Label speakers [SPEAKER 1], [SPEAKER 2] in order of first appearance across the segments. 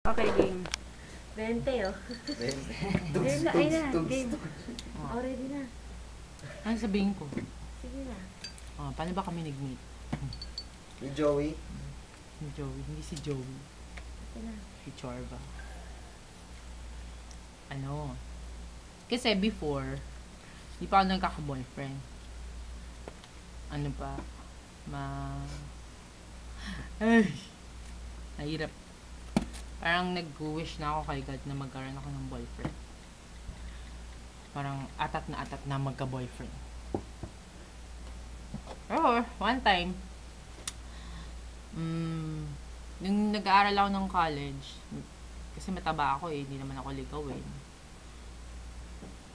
[SPEAKER 1] Okay, game. 20, oh. Game na, ay na, game. Oh, ready na.
[SPEAKER 2] Ano sabihin ko?
[SPEAKER 1] Sige na.
[SPEAKER 2] Paano ba kami nag-meet?
[SPEAKER 3] Ni Joey?
[SPEAKER 2] Si Joey. Hindi si Joey.
[SPEAKER 1] Ito na.
[SPEAKER 2] Si Chorba. Ano? Kasi before, di pa ako nagkaka-boyfriend. Ano pa? Ay! Nahirap. Parang nag-wish na ako kay God na magkaroon ako ng boyfriend. Parang atat na magka-boyfriend. Pero, one time, nung nag-aaral ako ng college, kasi mataba ako hindi naman ako ligawin.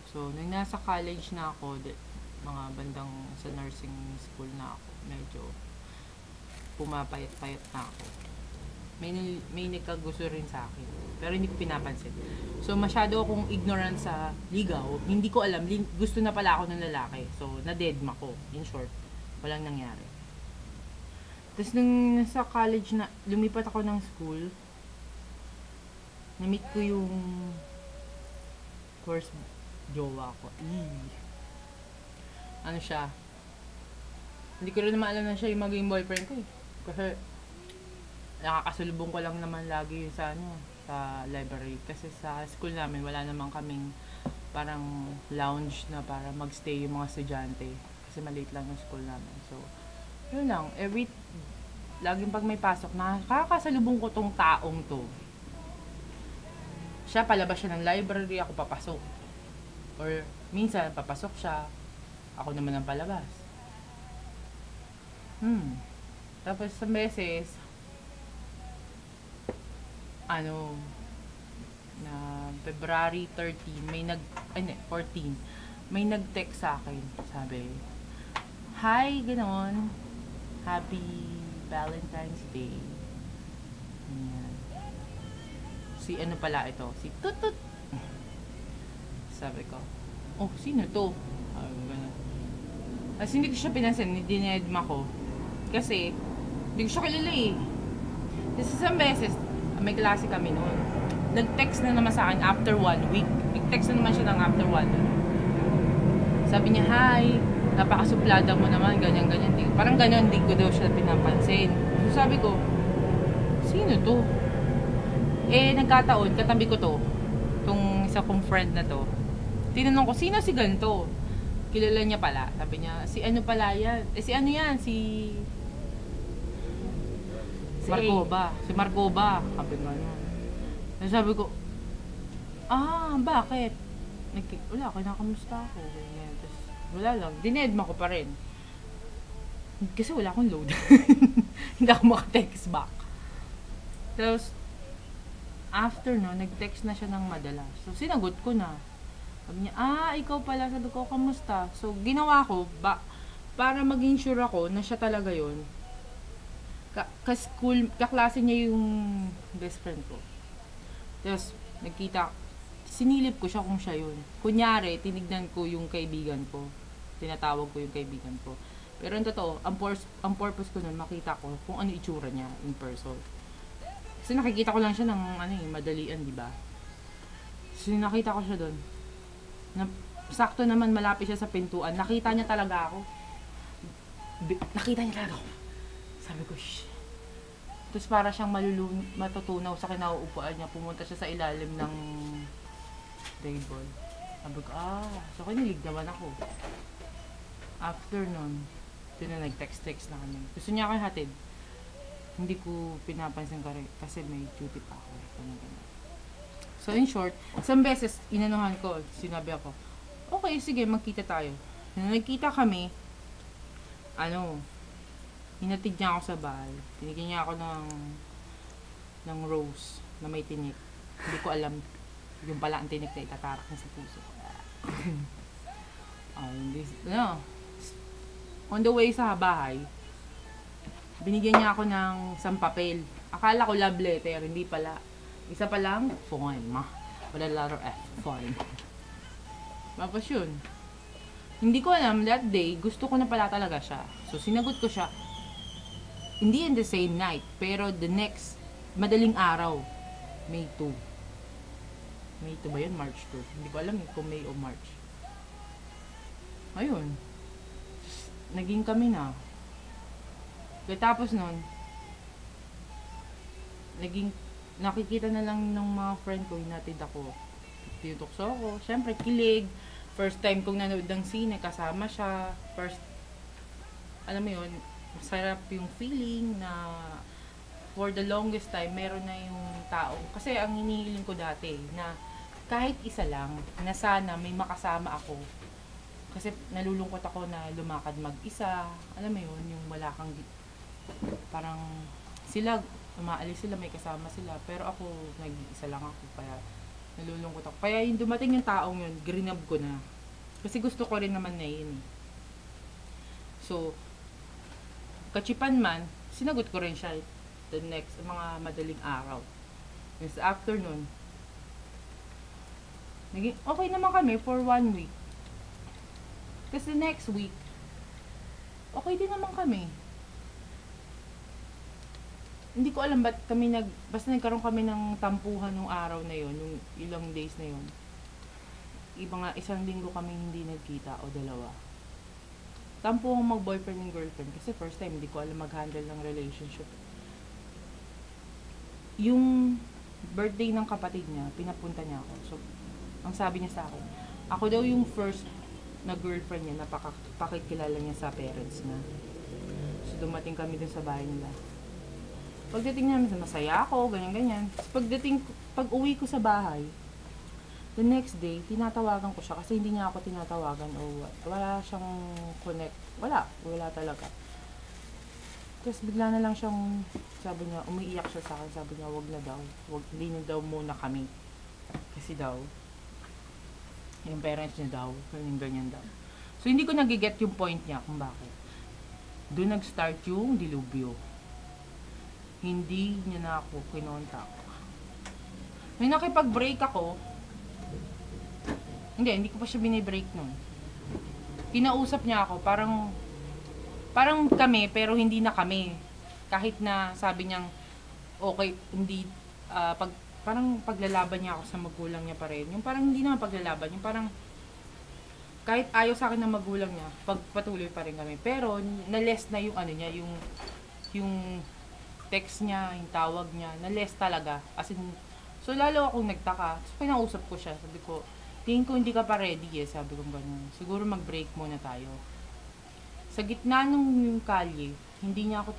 [SPEAKER 2] So, nung nasa college na ako, mga bandang sa nursing school na ako, medyo pumapayat-payat na ako. May nagkagusto rin sa akin, pero hindi ko pinapansin. So, masyado akong ignorant sa ligaw. Hindi ko alam, gusto na pala ako ng lalaki. So, na-deadma ko. In short, walang nangyari. Tapos, nung nasa college na, lumipat ako ng school, na-meet ko yung first jowa ko. Ano siya? Hindi ko rin naman alam na siya yung maging boyfriend ko eh. Kasi, nakakasalubong ko lang naman lagi yun sa sa library. Kasi sa school namin, wala naman kaming parang lounge na para magstay yung mga estudyante. Kasi maliit lang yung school namin. So, yun lang. Laging pag may pasok, nakakasalubong ko tong taong to. Siya, palabas siya ng library, ako papasok. Or, minsan, papasok siya, ako naman ang palabas. Tapos, sa beses, na February 13, 14, may nag-text sa akin. Sabi, "Hi, ganon. Happy Valentine's Day." Ayan. Si ano pala ito? Si Tutut. Sabi ko, "Oh, sino to?" Ganun. As hindi ko siya pinansin, dinedma ko. Kasi, hindi ko siya kilala eh. Kasi isang beses, may klase kami noon. Nag-text na naman sa akin after 1 week. Nag-text na naman siya ng after 1 week. Sabi niya, "Hi, napakasuplada mo naman, ganyan-ganyan." Parang ganyan, hindi ko daw siya pinapansin. So sabi ko, sino to? Nagkataon, katabi ko to. Itong isa kong friend na to. Tinanong ko, sino si ganito? Kilala niya pala. Sabi niya, si ano pala yan? Si ano yan? Si Marcoba. Si Marcoba. Sabi nga yun. Sabi ko, bakit? Wala, kinakamusta ako. Ganyan. Tapos, wala lang. Dinedma ko pa rin. Kasi wala akong load. Hindi ako makatext back. Tapos, after no, nag-text na siya ng madalas. So, sinagot ko na. Sabi niya, ikaw pala. Sabi ko, kamusta? So, ginawa ko, para maging sure ako na siya talaga yun. Kaklase niya yung best friend ko. Tapos, sinilip ko siya kung siya yun. Kunyari, tinignan ko yung kaibigan ko. Tinatawag ko yung kaibigan ko. Pero ang totoo, ang purpose ko nun, makita ko kung ano itsura niya in person. Kasi nakikita ko lang siya ng madalian, di ba? So, nakita ko siya dun. Sakto naman, malapit siya sa pintuan. Nakita niya talaga ako. Sabi ko, shh. Tapos para siyang matutunaw sa kinauupuan niya. Pumunta siya sa ilalim ng table. Sabi ko, so kinilig naman ako. After nun, doon na nag-text na kami. Gusto niya ako hatid. Hindi ko pinapansin kasi may duty pa ako. So in short, isang beses, inanuhan ko, sinabi ako, okay, sige, magkita tayo. Nung nagkita kami, hinatid niya ako sa bahay. Tinigyan niya ako ng rose na may tinik. Hindi ko alam yung pala ang tinik na itatarak niya sa puso ko. On the way sa bahay, binigyan niya ako ng isang papel. Akala ko love letter, hindi pala. Isa pa lang, poem. Wala letter F, poem. Tapos yun. Hindi ko alam, that day, gusto ko na pala talaga siya. So, sinagot ko siya. Hindi in the same night, pero the next, madaling araw. May 2. May 2 ba yun? March 2. Hindi ko alam kung May o March. Ayun. Naging kami na. Tapos nun, nakikita na lang ng mga friend ko, hinatid ako. Tinutokso ako. Siyempre, kilig. First time kong nanood ng sine, kasama siya. Alam mo yun, masarap yung feeling na for the longest time, meron na yung tao. Kasi ang hinihiling ko dati, na kahit isa lang, na sana may makasama ako. Kasi nalulungkot ako na lumakad mag-isa. Alam mo yun, yung wala kang, parang sila, umaalis sila, may kasama sila. Pero ako, nag-isa lang ako. Kaya nalulungkot ako. Kaya yung dumating yung taong yun, grinab ko na. Kasi gusto ko rin naman na yun. So, kachipan man, sinagot ko rin siya the next, mga madaling araw. Yung sa afternoon, naging okay naman kami for 1 week. Kasi next week, okay din naman kami. Hindi ko alam ba't kami basta nagkaroon kami ng tampuhan nung araw na yon, yung ilang days na yon. Mga 1 linggo kami hindi nagkita o 2. Tampuhan mag-boyfriend and girlfriend kasi first time hindi ko alam mag-handle ng relationship. Yung birthday ng kapatid niya, pinapunta niya ako. So, ang sabi niya sa akin, ako daw yung first na girlfriend niya na pakikilala niya sa parents niya. So, dumating kami dun sa bahay nila. Pagdating namin, masaya ako, ganyan-ganyan. Pag uwi ko sa bahay, the next day, tinatawagan ko siya kasi hindi niya ako tinatawagan o wala siyang connect. Wala talaga. Tapos bigla na lang siyang, sabi niya, umiiyak siya sa akin, sabi niya, wag na daw. Hindi na daw muna kami. Kasi daw, yung parents niya daw, ganyan daw. So, hindi ko nagiget yung point niya kung bakit. Doon nag-start yung dilubyo. Hindi niya na ako kinontak. Nung nakipag-break ako, hindi ko pa siya binibreak nun. Kinausap niya ako, parang kami, pero hindi na kami. Kahit na sabi niyang, okay, hindi, parang paglalaban niya ako sa magulang niya pa rin. Yung parang hindi naman paglalaban, yung parang, kahit ayaw sa akin ng magulang niya, pagpatuloy pa rin kami. Pero, na-less na yung ano niya, yung text niya, yung tawag niya, na-less talaga. As in, so lalo akong nagtaka. So, pinausap ko siya, sabi ko, tingin ko hindi ka pa ready sabi ko gano'n. Siguro mag-break muna tayo. Sa gitna ng kalye, hindi niya ako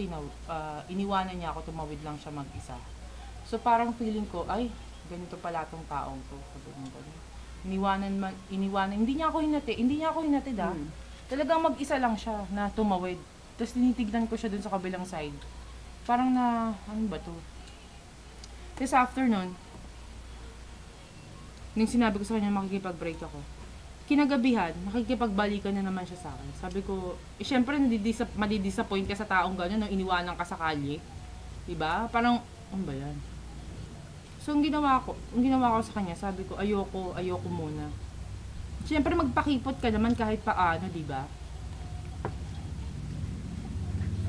[SPEAKER 2] iniwanan niya ako, tumawid lang siya mag-isa. So parang feeling ko, ay, ganito pala tong taong to. Sabi ko gano'n. Iniwanan, hindi niya ako hinatid Talagang mag-isa lang siya na tumawid. Tapos tinitignan ko siya dun sa kabilang side. Parang ano ba to? Tapos after nun, nung sinabi ko sa kanya makikipag-break ako, kinagabihan, makikipagbalikan na naman siya sa akin. Sabi ko, syempre madidisappoint ka sa taong gano'n nung iniwanan ka sa kalye. Diba? Parang, ano ba yan? So, ang ginawa ko sa kanya, sabi ko, ayoko muna. Syempre magpakipot ka naman kahit paano, diba?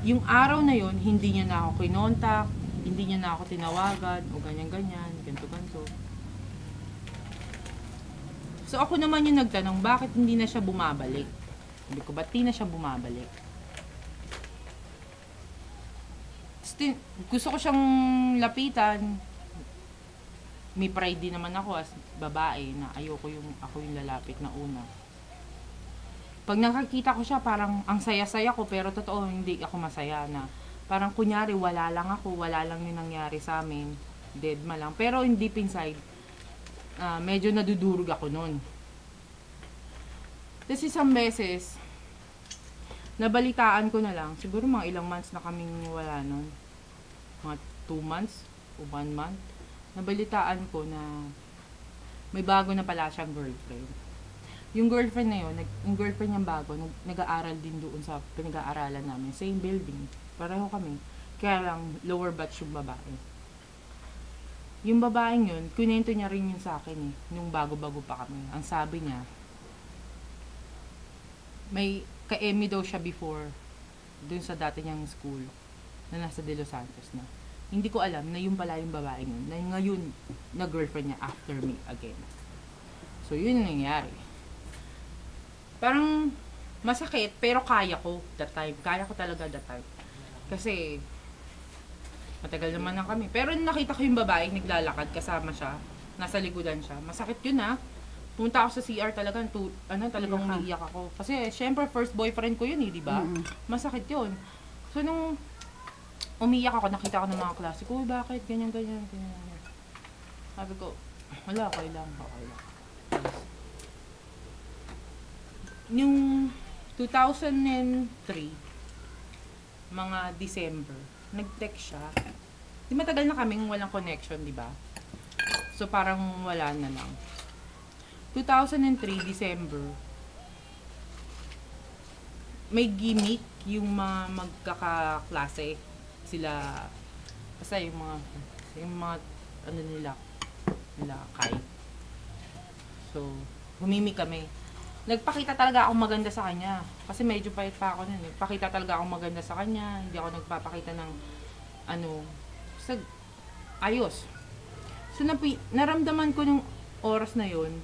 [SPEAKER 2] Yung araw na yon hindi niya na ako kinontak, hindi niya na ako tinawagan, o ganyan-ganyan, ganto-ganto. So ako naman yung nagtanong, bakit hindi na siya bumabalik? Sabi ko, ba't di na siya bumabalik? Gusto ko siyang lapitan. May pride din naman ako as babae na ako yung lalapit na una. Pag nakakita ko siya, parang ang saya-saya ko, pero totoo hindi ako masaya na. Parang kunyari, wala lang yung nangyari sa amin. Dead ma lang. Pero in deep inside, medyo nadudurog ako nun. Tapos isang beses, nabalitaan ko na lang, siguro mga ilang months na kaming wala nun. Mga 2 months o 1 month. Nabalitaan ko na may bago na pala siyang girlfriend. Yung girlfriend na yun, yung girlfriend niyang bago, nag-aaral din doon sa pinag-aaralan namin. Same building. Pareho kami. Kaya lang, lower batch yung babae. Yung babaeng yun, kunento niya rin yun sa akin nung bago-bago pa kami. Ang sabi niya, may ka-Emmy daw siya before, dun sa dati niyang school, na nasa De Los Santos na. Hindi ko alam na yun pala yung babae yun. Na ngayon, na girlfriend niya after me again. So, yun yung nangyari. Parang, masakit, pero kaya ko that time. Kaya ko talaga that time. Kasi, matagal naman na kami. Pero nakita ko yung babae, naglalakad, kasama siya. Nasa likudan siya. Masakit yun ha. Pumunta ako sa CR talagang, talagang umiiyak ako. Kasi, syempre, first boyfriend ko yun eh, di ba? Masakit yun. So, nung umiiyak ako, nakita ko ng mga klase ko, bakit? Ganyan. Sabi ko, wala, okay lang. Yung 2003, mga December, nag-text siya. Di matagal na kaming walang connection, di ba? So, parang wala na lang. 2003, December, may gimmick yung mga magkakaklase. Sila, basta yung mga, nila Kai. So, humimi kami. Nagpakita talaga akong maganda sa kanya. Kasi medyo pait pa ako nun. Nagpakita talaga akong maganda sa kanya. Hindi ako nagpapakita ng, ayos. So, naramdaman ko nung oras na yon,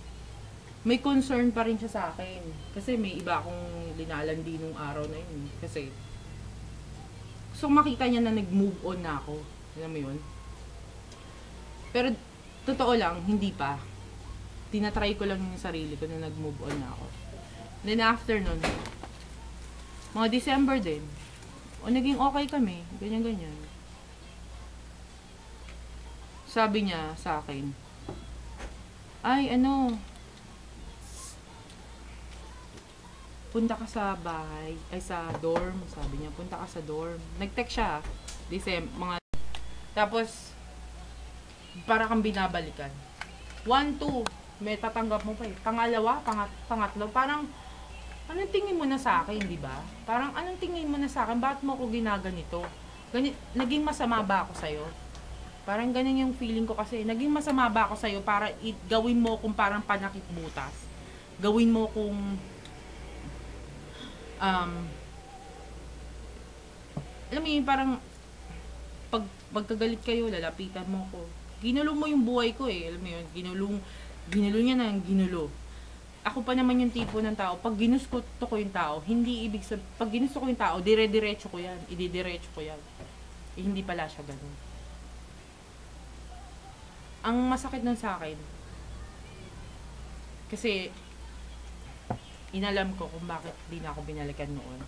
[SPEAKER 2] may concern pa rin siya sa akin. Kasi may iba akong linalandi nung araw na yun. Kasi, so makita niya na nag-move on na ako. Alam mo yun? Pero, totoo lang, hindi pa. Tinatry ko lang yung sarili ko na nag-move on na ako. Then after nun, mga December din, naging okay kami. Ganyan. Sabi niya sa akin, punta ka sa bahay, sa dorm, sabi niya, punta ka sa dorm. Nag-text siya, tapos, para kang binabalikan. 1, 2, may tatanggap mo pa eh. Pangalawa, pangatlo, parang, anong tingin mo na sa akin, di ba? Parang, anong tingin mo na sa akin, bakit mo ako ginaganito? Naging masama ba ako sa'yo? Parang ganun yung feeling ko kasi, naging masama ba ako sa'yo para gawin mo kung parang panakit butas? Gawin mo kung alam mo yun, parang pagkagalit kayo, lalapitan mo ko. Ginulo mo yung buhay ko eh. Alam mo yun, ginulo niya ng ginulo. Ako pa naman yung tipo ng tao, pag ginusto ko yung tao, hindi ibig sabihin, pag ginusto ko yung tao, dire-diretso ko yan, ididiretso ko yan. Eh, hindi pala siya ganun. Ang masakit nun sa akin, kasi inalam ko kung bakit di na ako binalikan noon.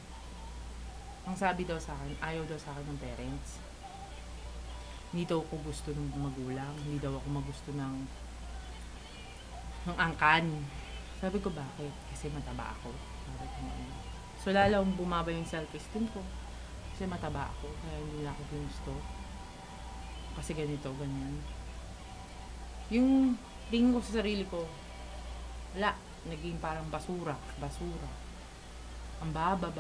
[SPEAKER 2] Ang sabi daw sa akin, ayaw daw sa akin ng parents. Hindi daw ako gusto ng magulang. Hindi daw ako magusto ng angkan. Sabi ko, bakit? Kasi mataba ako. Sabi ko, so lalong bumaba yung self-esteem ko. Kasi mataba ako. Kaya hindi na ako ginusto. Kasi ganito, ganyan. Yung tingin ko sa sarili ko, wala. Naging parang basura. Ang baba.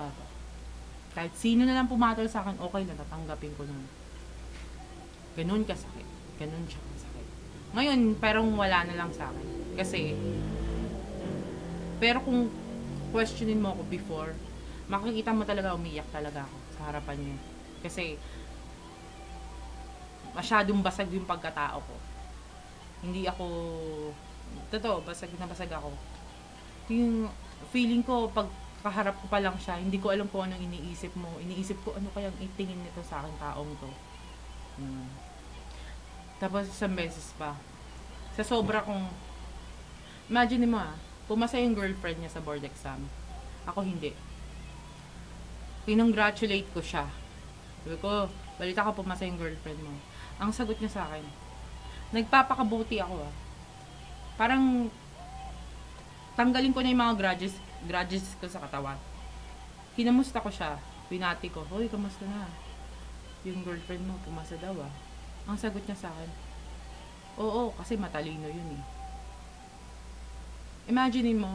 [SPEAKER 2] Kahit sino na lang pumatol sa akin, okay lang, tatanggapin ko nun. Ganun kasakit. Ganun siya kasakit. Ngayon, parang wala na lang sa akin. Kasi, pero kung questionin mo ako before, makikita mo talaga umiyak talaga ako sa harapan niya. Kasi, masyadong basag yung pagkatao ko. Hindi ako, totoo, basag ako. Yung feeling ko, pag kaharap ko pa lang siya, hindi ko alam kung anong iniisip mo. Iniisip ko, ano kayang itingin nito sa akin taong to. Tapos, isang beses pa. Sa sobra kong, imagine mo pumasa yung girlfriend niya sa board exam. Ako hindi. Kinongratulate ko siya. Sabi ko, balita ko pumasa yung girlfriend mo. Ang sagot niya sa akin, nagpapakabuti ako Parang, tanggalin ko na yung mga grudges ko sa katawan. Kinamusta ko siya. Pinati ko, hoy, kamusta na? Yung girlfriend mo, pumasa daw Ang sagot niya sa akin, oo, kasi matalino yun eh. Imagine mo,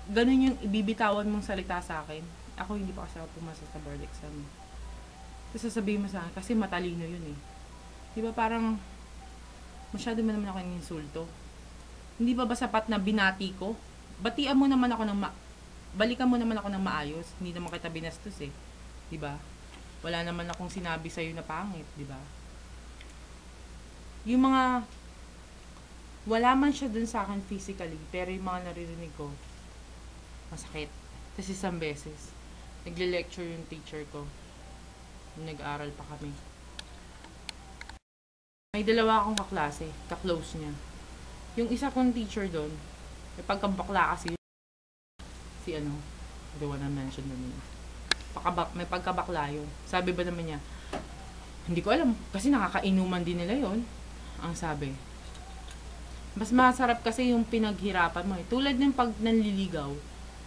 [SPEAKER 2] ganun yung ibibitawan mong salita sa akin. Ako hindi pa kasi ako pumasa sa board exam. Tapos sasabihin mo sa akin, kasi matalino yun eh. Diba parang, masyado mo naman ako yung insulto. Hindi ba sapat na binati ko? Balikan mo naman ako ng maayos. Hindi naman kita binastos eh. Diba? Wala naman akong sinabi sa'yo na pangit, di ba? Yung mga, wala man siya dun sa akin physically, pero yung mga naririnig ko, masakit. Tapos isang beses, nagle-lecture yung teacher ko. Nag-aaral pa kami. May dalawa akong kaklase, ka-close niya. Yung isa kong teacher doon, may pagkabakla kasi, si ano, I don't wanna mention the name. May pagkabakla yun. Sabi ba naman niya, hindi ko alam, kasi nakakainuman din nila yun. Ang sabi, mas masarap kasi yung pinaghirapan mo eh. Tulad ng pag nanliligaw,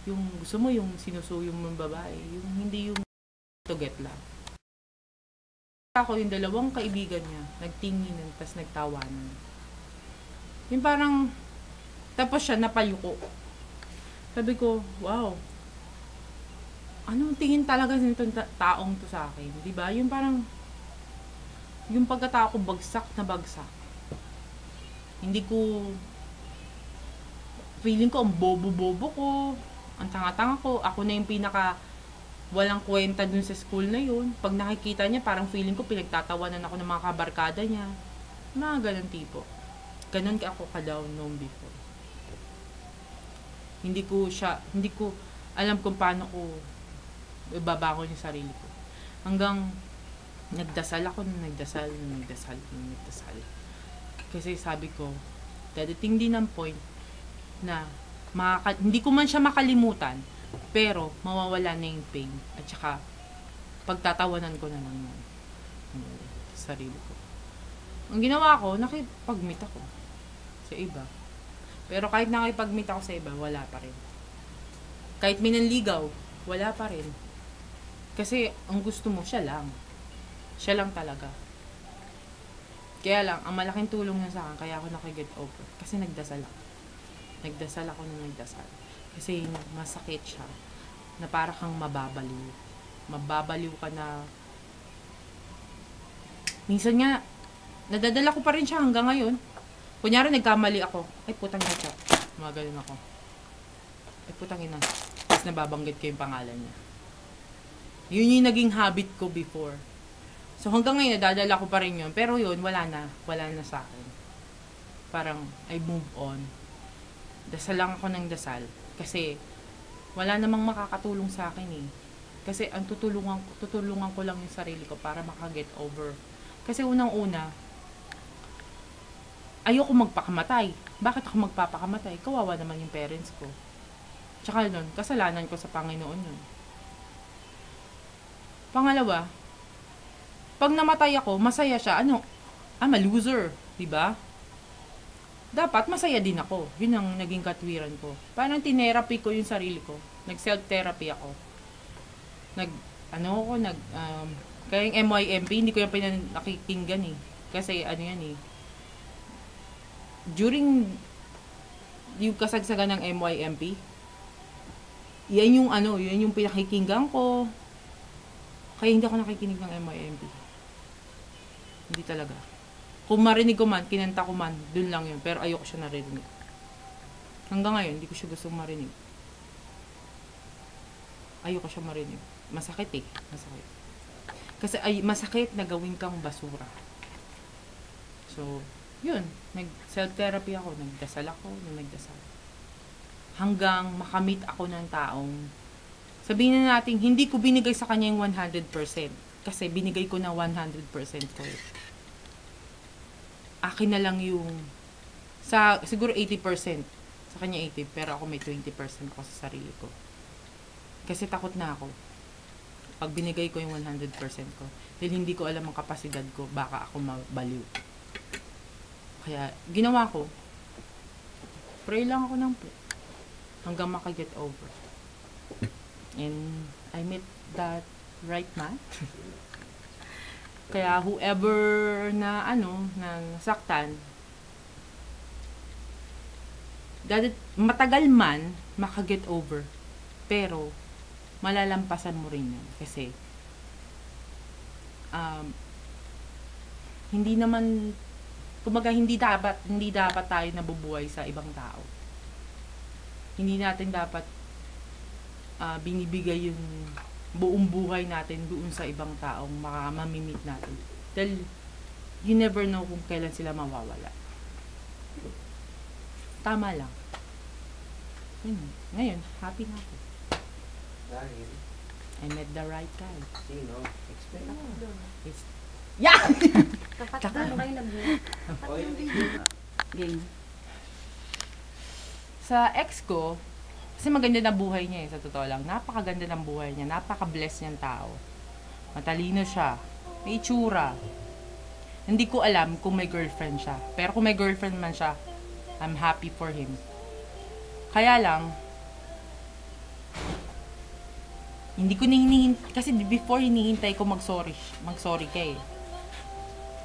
[SPEAKER 2] yung gusto mo yung sinusuyo mong babae, yung hindi yung to get lang. Ako yung dalawang kaibigan niya, nagtinginan, tapos nagtawanan. Yung parang, tapos siya napayuko. Sabi ko, wow, anong tingin talaga nitong taong to sa akin? Diba? Yung parang, yung pagkatao ko bagsak na bagsak. Hindi ko, feeling ko ang bobo-bobo ko, ang tanga-tanga ko, ako na yung pinaka walang kwenta dun sa school na yun. Pag nakikita niya, parang feeling ko pinagtatawanan ako ng mga kabarkada niya. Mga ganun tipo. Ganun ako ka-down noon before. Hindi ko alam kung paano ko ibabangon yung sarili ko. Hanggang nagdasal ako, nagdasal. Kasi sabi ko, dadating din ang point na hindi ko man siya makalimutan, pero mawawala na yung pain. At saka, pagtatawanan ko na lang yun. Sa sarili ko. Ang ginawa ko, nakipag-meet ako sa iba. Pero kahit nakipag-meet ako sa iba, wala pa rin. Kahit minanligaw, wala pa rin. Kasi, ang gusto mo, siya lang. Siya lang talaga. Kaya lang, ang malaking tulong niya sa akin, kaya ako nakaget over. Kasi nagdasal ako. Nagdasal ako ng nagdasal. Kasi masakit siya. Na para kang mababaliw. Mababaliw ka na. Minsan nga, nadadala ko pa rin siya hanggang ngayon. Kunyari, nagkamali ako. Ay, putang ina siya. Mga ganun ako. Ay, putang ina. Tapos nababanggit ko yung pangalan niya. Yun yung naging habit ko before. So, hanggang ngayon, nadadala ko pa rin yun. Pero yun, wala na. Wala na sa akin. Parang, I move on. Dasal lang ako ng dasal. Kasi, wala namang makakatulong sa akin eh. Kasi, ang tutulungan ko lang yung sarili ko para makaget over. Kasi, unang-una, ayoko magpakamatay. Bakit ako magpapakamatay? Kawawa naman yung parents ko. Tsaka nun, kasalanan ko sa Panginoon yun. Pangalawa, pag namatay ako, masaya siya. Ano? I'm a loser. Diba? Dapat masaya din ako. Yun ang naging katwiran ko. Tinerapi ko yung sarili ko. Nag-self-therapy ako. Kaya yung MYMP, hindi ko yung nakikinggan eh. Kasi yan eh. During yung kasagsagan ng MYMP, yan yung pinakikinggan ko. Kaya hindi ako nakikinig ng MYMP. Hindi talaga. Kung marinig ko man, kinanta ko man, dun lang yun. Pero ayoko siya narinig. Hanggang ngayon, hindi ko siya gustong marinig. Ayoko siya marinig. Masakit eh. Masakit. Kasi masakit na gawin kang basura. So, yun. Nag-self-therapy ako. Nagdasal ako. Nagdasal. Hanggang makamit ako ng taong sabihin na natin, hindi ko binigay sa kanya yung 100%. Kasi binigay ko na 100% ko. Akin na lang yung siguro 80%. Sa kanya 80%, pero ako may 20% ako sa sarili ko. Kasi takot na ako. Pag binigay ko yung 100% ko, dahil hindi ko alam ang kapasidad ko, baka ako mabaliw. Kaya, ginawa ko, pray lang ako ng pray. Hanggang makaget over. And I met that right man. Kaya whoever na nasaktan, matagal man makaget over, pero malalampasan mo rin yan. Kasi hindi naman, kumbaga hindi dapat tayo nabubuhay sa ibang tao. Hindi natin dapat binibigay yung buong buhay natin doon sa ibang taong mamimit natin. Dahil, you never know kung kailan sila mawawala. Tama lang. Yun. Ngayon, happy na ako.
[SPEAKER 3] Dahil,
[SPEAKER 2] I met the right guy.
[SPEAKER 3] sino? Explain ako.
[SPEAKER 2] It's... Yeah!
[SPEAKER 1] Tapat na kayo nag-meet. Tapat
[SPEAKER 3] O,
[SPEAKER 1] yung
[SPEAKER 3] yun.
[SPEAKER 1] video.
[SPEAKER 2] Game. Sa ex ko, kasi maganda na buhay niya sa totoo lang. Napakaganda ng buhay niya. Napaka-bless niyang tao. Matalino siya. May itsura. Hindi ko alam kung may girlfriend siya. Pero kung may girlfriend man siya, I'm happy for him. Kaya lang, hindi ko hinihintay, kasi before hinihintay ko mag-sorry ka eh.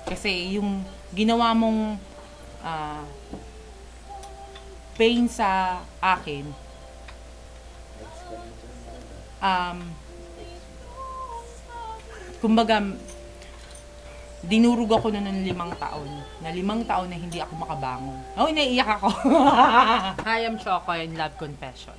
[SPEAKER 2] Kasi yung ginawa mong pain sa akin, kumbaga, dinurog ako noon ng 5 taon. Na 5 taon na hindi ako makabangon. Oh, naiiyak ako. Hi, I'm Choco and Love Confession.